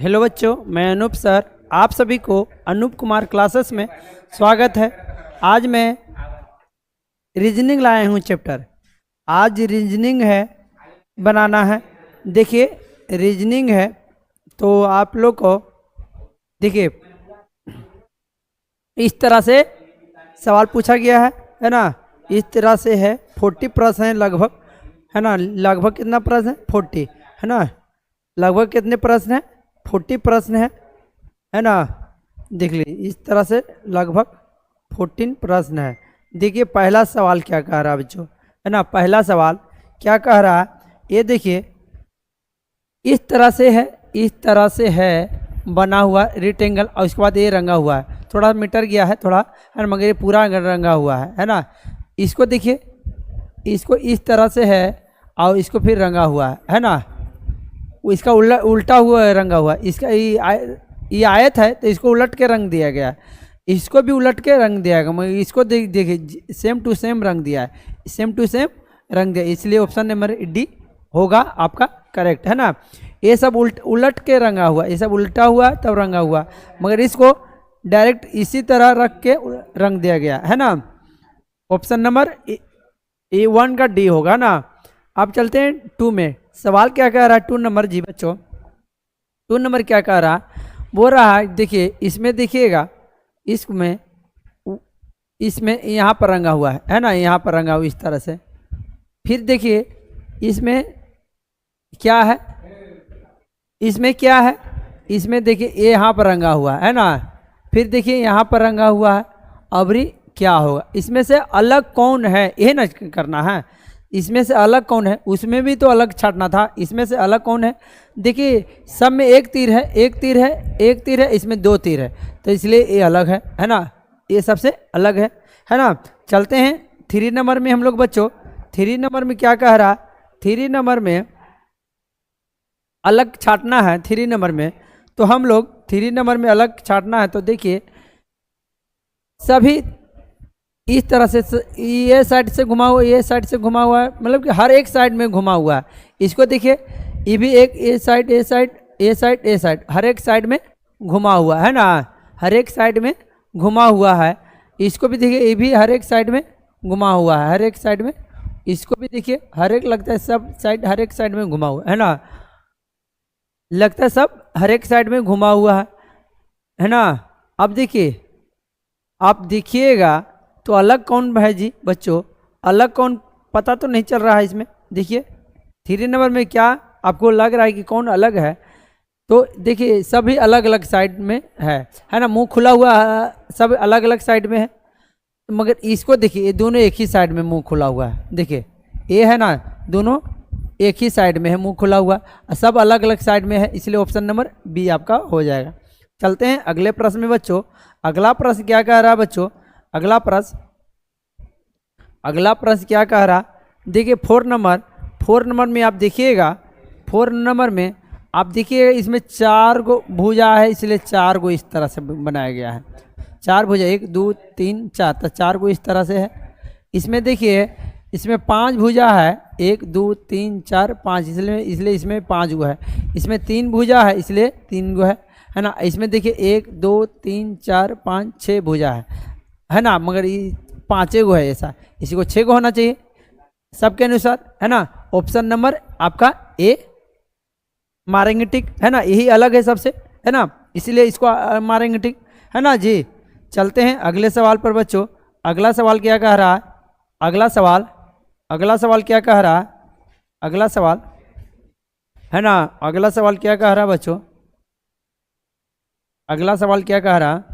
Hello बच्चों, मैं Anoop sir. आप सभी को अनूप कुमार क्लासेस में स्वागत है। आज मैं रीजनिंग लाया हूँ चैप्टर। आज रीजनिंग है, बनाना है। देखिए, रीजनिंग है तो आप लोग को देखिए इस तरह से सवाल पूछा गया है ना। इस तरह से है, 40 प्रश्न है लगभग, है ना। लगभग कितना प्रश्न है? 40, है ना। लगभग कितने प्रश्न है? 40 प्रश्न है ना। देख लीजिए, इस तरह से लगभग 14 प्रश्न है। देखिए पहला सवाल क्या कह रहा है बच्चों, है ना। पहला सवाल क्या कह रहा है, ये देखिए। इस तरह से है, इस तरह से है बना हुआ रेक्टेंगल, और उसके बाद ये रंगा हुआ है। थोड़ा मीटर गया है थोड़ा, है ना, मगर ये पूरा रंगा हुआ है ना। इसको देखिए, इसको इस तरह से है और इसको फिर रंगा हुआ है ना। इसका उल्टा हुआ रंगा हुआ, इसका ये आयत है तो इसको उलट के रंग दिया गया है। इसको भी उलट के रंग दिया गया, मगर इसको देखिए सेम टू सेम रंग दिया है, सेम टू सेम रंग दिया, इसलिए ऑप्शन नंबर डी होगा आपका करेक्ट, है ना। ये सब उलट के रंगा हुआ, ये सब उल्टा हुआ तब रंगा हुआ, मगर इसको डायरेक्ट इसी तरह रख के रंग दिया गया, है ना। ऑप्शन नंबर A1 का डी होगा ना। अब चलते हैं 2 में। सवाल क्या कह रहा है 2 नंबर? जी बच्चों, 2 नंबर क्या कह रहा है, बोल रहा है देखिए, इसमें देखिएगा, इसमें यहाँ पर रंगा हुआ है ना, यहाँ पर रंगा हुआ इस तरह से। फिर देखिए इसमें क्या है, इसमें क्या है, इसमें देखिए ये यहाँ पर रंगा हुआ है ना। फिर देखिए यहाँ पर रंगा हुआ है। अबरी क्या होगा, इसमें से अलग कौन है, ये ना करना है। इसमें से अलग कौन है, उसमें भी तो अलग छाटना था, इसमें से अलग कौन है। देखिए सब में एक तीर है, एक तीर है, एक तीर है, इसमें 2 तीर है, तो इसलिए ये अलग है ना। ये सबसे अलग है ना। चलते हैं 3 नंबर में हम लोग बच्चों। 3 नंबर में क्या कह रहा, 3 नंबर में अलग छाटना है। 3 नंबर में तो हम लोग 3 नंबर में अलग छाटना है, तो देखिए सभी इस तरह से, ये साइड से घुमा हुआ, ये साइड से घुमा हुआ है, मतलब कि हर एक साइड में घुमा हुआ है। इसको देखिए, ये भी एक, ये साइड, ये साइड, ये साइड, ये साइड, हर एक साइड में घुमा हुआ है ना, हर एक साइड में घुमा हुआ है। इसको भी देखिए, ये भी हर एक साइड में घुमा हुआ है, हर एक साइड में। इसको भी देखिए, हर एक लगता है सब साइड, हर एक साइड में घुमा हुआ है ना, लगता है सब हर एक साइड में घुमा हुआ है ना। अब देखिए, आप देखिएगा तो अलग कौन है जी बच्चों, अलग कौन पता तो नहीं चल रहा है इसमें। देखिए 3 नंबर में क्या आपको लग रहा है कि कौन अलग है, तो देखिए सभी अलग अलग साइड में है ना। मुंह खुला हुआ सब अलग अलग साइड में है, मगर इसको देखिए, ये दोनों एक ही साइड में मुंह खुला हुआ है। देखिए ये है ना, दोनों एक ही साइड में है मुंह खुला हुआ, सब अलग अलग साइड में है, इसलिए ऑप्शन नंबर बी आपका हो जाएगा। चलते हैं अगले प्रश्न में बच्चों। अगला प्रश्न क्या कह रहा है बच्चों, अगला प्रश्न क्या कह रहा, देखिए 4 नंबर में आप देखिएगा, 4 नंबर में आप देखिएगा, इसमें 4 गो भुजा है, इसलिए 4 गो इस तरह से बनाया गया है। 4 भुजा, 1 2 3 4, तो 4 गो इस तरह से है। इसमें देखिए, इसमें 5 भुजा है, 1 2 3 4 5, इसलिए इसमें 5 गो है। इसमें 3 भुजा है, इसलिए 3 गो है ना। इसमें देखिए 1 2 3 4 5 6 भुजा है ना, मगर ये 5 गो है ऐसा, इसी को 6 गो होना चाहिए सबके अनुसार, है ना। ऑप्शन नंबर आपका ए मारेंगे टिक, है ना, यही अलग है सबसे, है ना, इसीलिए इसको मारेंगे टिक, है ना जी। चलते हैं अगले सवाल पर बच्चों। अगला सवाल क्या कह रहा है, अगला सवाल क्या कह रहा है, अगला सवाल, है ना, अगला सवाल क्या कह रहा है बच्चों, अगला सवाल क्या कह रहा है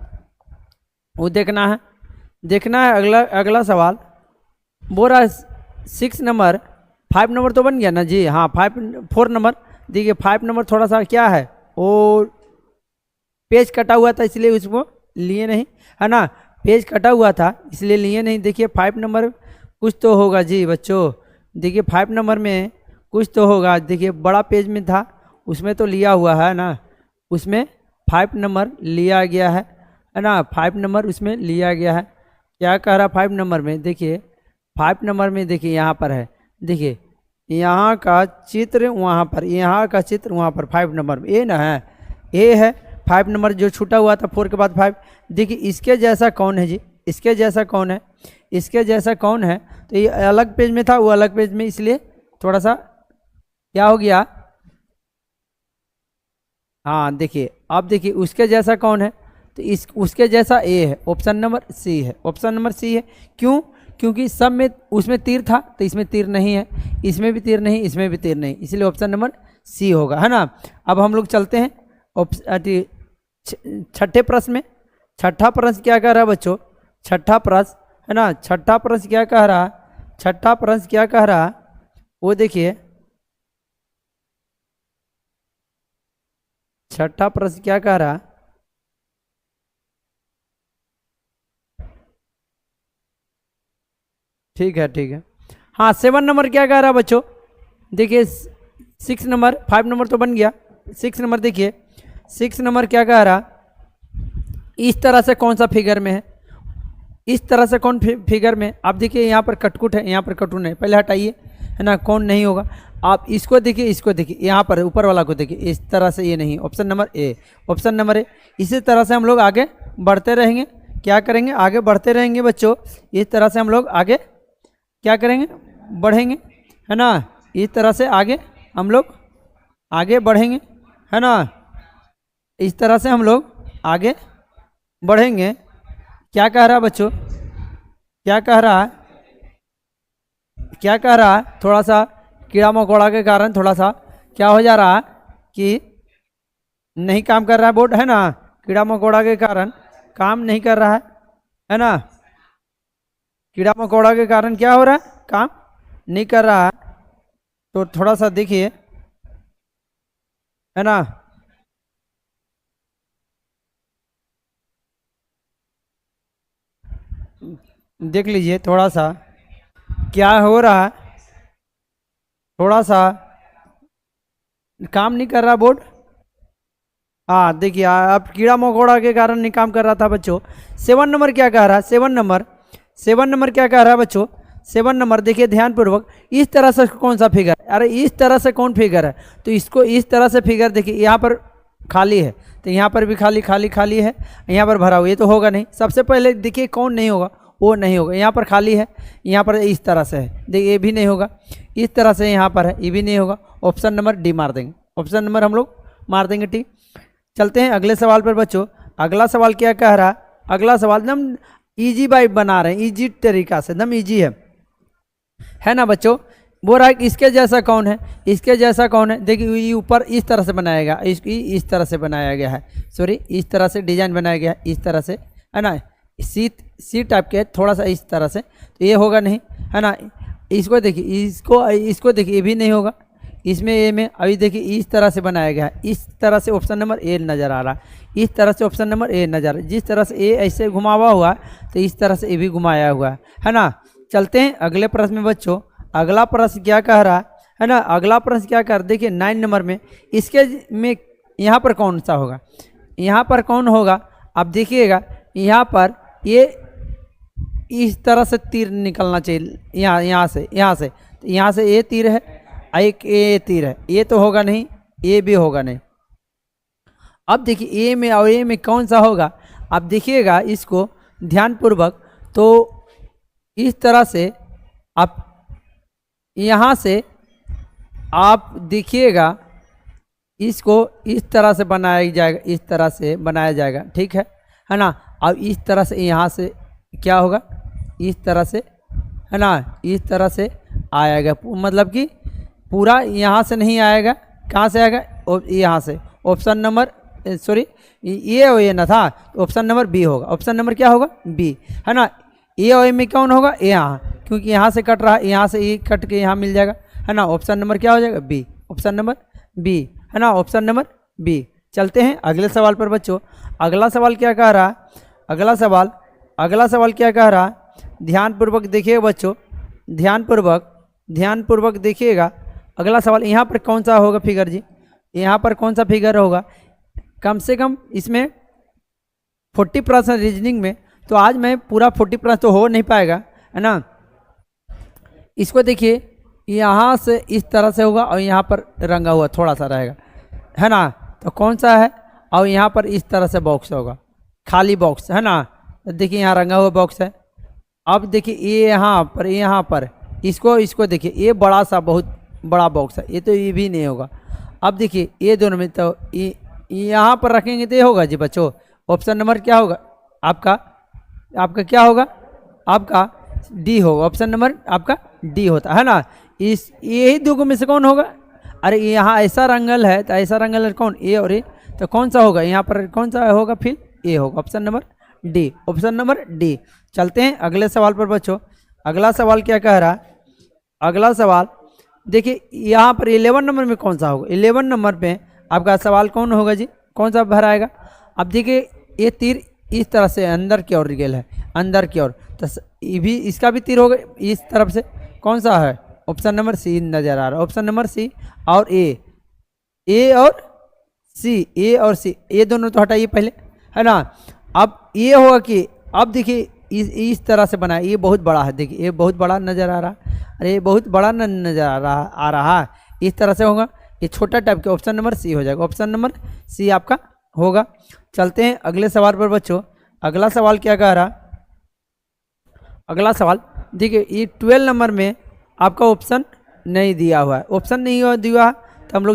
वो देखना है, अगला सवाल बोल रहा है 6 नंबर, 5 नंबर तो बन गया ना जी, हाँ 4 नंबर। देखिए 5 नंबर थोड़ा सा क्या है, और पेज कटा हुआ था इसलिए उसको लिए नहीं, है ना, पेज कटा हुआ था इसलिए लिए नहीं। देखिए 5 नंबर कुछ तो होगा जी बच्चों, देखिए 5 नंबर में कुछ तो होगा। देखिए बड़ा पेज में था, उसमें तो लिया हुआ है ना, उसमें 5 नंबर लिया गया है ना, 5 नंबर उसमें लिया गया है। क्या कह रहा 5 नंबर में, देखिए 5 नंबर में देखिए यहाँ पर है, देखिए यहाँ का चित्र वहाँ पर, यहाँ का चित्र वहाँ पर, 5 नंबर में ये ना है, ए है, 5 नंबर जो छूटा हुआ था 4 के बाद 5। देखिए इसके जैसा कौन है जी, इसके जैसा कौन है, इसके जैसा कौन है, तो ये अलग पेज में था, वो अलग पेज में, इसलिए थोड़ा सा क्या हो गया। हाँ देखिए, अब देखिए उसके जैसा कौन है, तो इस उसके जैसा ए है, ऑप्शन नंबर सी है, ऑप्शन नंबर सी है। क्यों? क्योंकि सब में उसमें तीर था, तो इसमें तीर नहीं है, इसमें भी तीर नहीं, इसमें भी तीर नहीं, इसलिए ऑप्शन नंबर सी होगा, है ना। अब हम लोग चलते हैं छठे प्रश्न में। छठा प्रश्न क्या कह रहा है बच्चों? छठा प्रश्न, है ना, छठा प्रश्न क्या कह रहा है? छठा प्रश्न क्या कह रहा है वो देखिए। छठा प्रश्न क्या कह रहा है? ठीक है, ठीक है। हाँ 7 नंबर क्या कह रहा है बच्चों? देखिए 6 नंबर, 5 नंबर तो बन गया, 6 नंबर देखिए, 6 नंबर क्या कह रहा? इस तरह से कौन सा फिगर में है, इस तरह से कौन फिगर में? आप देखिए यहाँ पर कटकुट है, यहाँ पर कटुन है, पहले हटाइए, है ना, कौन नहीं होगा। आप इसको देखिए, इसको देखिए, यहाँ पर ऊपर वाला को देखिए, इस तरह से ये नहीं, option number A, option number A. इसी तरह से हम लोग आगे बढ़ते रहेंगे, क्या करेंगे, आगे बढ़ते रहेंगे बच्चों, इस तरह से हम लोग आगे क्या करेंगे, बढ़ेंगे, है ना, इस तरह से आगे हम लोग आगे बढ़ेंगे, है ना, इस तरह से हम लोग आगे बढ़ेंगे। क्या कह रहा है बच्चों? क्या कह रहा है? क्या कह रहा है? थोड़ा सा कीड़ा मकोड़ा के कारण थोड़ा सा क्या हो जा रहा है कि नहीं काम कर रहा है बोर्ड, है ना, कीड़ा मकोड़ा के कारण काम नहीं कर रहा है ना, कीड़ा मकोड़ा के कारण क्या हो रहा है, काम नहीं कर रहा है। तो थोड़ा सा देखिए, है ना, देख लीजिए थोड़ा सा क्या हो रहा है, थोड़ा सा काम नहीं कर रहा बोर्ड। हाँ देखिए, अब कीड़ा मकोड़ा के कारण नहीं काम कर रहा था बच्चों। 7 नंबर क्या कह रहा है? 7 नंबर, 7 नंबर क्या कह रहा है बच्चों? 7 नंबर देखिए ध्यानपूर्वक, इस तरह से कौन सा फिगर, अरे इस तरह से कौन फिगर है, तो इसको इस तरह से फिगर देखिए, यहाँ पर खाली है, तो यहाँ पर भी खाली खाली खाली है, यहाँ पर भरा हुआ, ये तो होगा नहीं। सबसे पहले देखिए कौन नहीं होगा, वो नहीं होगा, यहाँ पर खाली है, यहाँ पर इस तरह से है, देखिए ये भी नहीं होगा, इस तरह से यहाँ पर है, ये भी नहीं होगा। ऑप्शन नंबर डी मार देंगे, ऑप्शन नंबर हम लोग मार देंगे, ठीक। चलते हैं अगले सवाल पर बच्चों। अगला सवाल क्या कह रहा है? अगला सवाल एकदम ईजी बाई बना रहे हैं, ईजी तरीका से, एकदम ईजी है ना बच्चों। बोल रहा है कि इसके जैसा कौन है, इसके जैसा कौन है, देखिए ये ऊपर इस तरह से बनाया गया, इसकी इस तरह से बनाया गया है, सॉरी इस तरह से डिजाइन बनाया गया है, इस तरह से, है ना, सी टाइप के थोड़ा सा इस तरह से, तो ये होगा नहीं, है ना। इसको देखिए, इसको देखिए, ये भी नहीं होगा, इसमें ए में अभी देखिए इस तरह से बनाया गया है, इस तरह से ऑप्शन नंबर ए नज़र आ रहा है, इस तरह से ऑप्शन नंबर ए नज़र आ रहा है। जिस तरह से ए ऐसे घुमावा हुआ है, तो इस तरह से ए भी घुमाया हुआ है ना। चलते हैं अगले प्रश्न में बच्चों। अगला प्रश्न क्या कह रहा है ना, अगला प्रश्न क्या कर, देखिए 9 नंबर में, इसके में यहाँ पर कौन सा होगा, यहाँ पर कौन होगा, आप देखिएगा यहाँ पर ये इस तरह से तीर निकलना चाहिए, यहाँ से ये तीर है, एक ए तीर है, ये तो होगा नहीं, ये भी होगा नहीं। अब देखिए ए में और ए में कौन सा होगा, आप देखिएगा इसको ध्यानपूर्वक, तो इस तरह से आप यहाँ से आप देखिएगा, इसको इस तरह से बनाया जाएगा, इस तरह से बनाया जाएगा, ठीक है ना। अब इस तरह से यहाँ से क्या होगा, इस तरह से, है ना, इस तरह से आएगा, मतलब कि पूरा यहाँ से नहीं आएगा, कहाँ से आएगा, यहाँ से। ऑप्शन नंबर सॉरी ये ना था, ऑप्शन नंबर बी होगा, ऑप्शन नंबर क्या होगा, बी, है ना। ए और ए में कौन होगा, ए यहाँ, क्योंकि यहाँ से कट रहा है, यहाँ से ए कट के यहाँ मिल जाएगा, है ना। ऑप्शन नंबर क्या हो जाएगा, बी, ऑप्शन नंबर बी, है ना, ऑप्शन नंबर बी। चलते हैं अगले सवाल पर बच्चों। अगला सवाल क्या कह रहा है? अगला सवाल क्या कह रहा है? ध्यानपूर्वक देखिएगा बच्चों, ध्यानपूर्वक देखिएगा। अगला सवाल यहाँ पर कौन सा होगा फिगर जी, यहाँ पर कौन सा फिगर होगा, कम से कम इसमें 40% रीजनिंग में, तो आज मैं पूरा 40% तो हो नहीं पाएगा, है ना। इसको देखिए, यहाँ से इस तरह से होगा और यहाँ पर रंगा हुआ थोड़ा सा रहेगा, है ना। तो कौन सा है, और यहाँ पर इस तरह से बॉक्स होगा, खाली बॉक्स है ना। देखिए यहाँ रंगा हुआ बॉक्स है। अब देखिए ये यहाँ पर इसको देखिए, ये बड़ा सा बहुत बड़ा बॉक्स है, ये तो ये भी नहीं होगा। अब देखिए ये दोनों में तो ये यहाँ पर रखेंगे तो ये होगा जी बच्चों। ऑप्शन नंबर क्या होगा आपका क्या होगा आपका डी होगा। ऑप्शन नंबर आपका डी होता है ना। इस यही दो में से कौन होगा? अरे यहाँ ऐसा रंगल है तो ऐसा रंगल है कौन? ए और ए, तो कौन सा होगा यहाँ पर? कौन सा होगा फिर? ए होगा। Option number D, option number D. चलते हैं अगले सवाल पर बच्चों। अगला सवाल क्या कह रहा है? अगला सवाल देखिए यहाँ पर 11 नंबर में कौन सा होगा? 11 नंबर पे आपका सवाल कौन होगा जी? कौन सा भराएगा? अब देखिए ये तीर इस तरह से अंदर की ओर गेल है, अंदर की ओर, तो ये भी इसका भी तीर होगा इस तरफ से। कौन सा है? ऑप्शन नंबर सी नजर आ रहा है। ऑप्शन नंबर सी और ए और सी, ए और सी, ये दोनों तो हटाइए पहले, है ना। अब ये होगा कि अब देखिए इस तरह से बना है, ये बहुत बड़ा है, देखिए ये बहुत बड़ा नज़र आ रहा है। अरे ये बहुत बड़ा नज़र आ रहा है, इस तरह से होगा। ये छोटा टाइप के, ऑप्शन नंबर सी हो जाएगा। ऑप्शन नंबर सी आपका होगा। चलते हैं अगले सवाल पर बच्चों। अगला सवाल क्या कह रहा? अगला सवाल देखिए ये 12 नंबर में आपका ऑप्शन नहीं दिया हुआ है। ऑप्शन नहीं दिया है तो हम लोग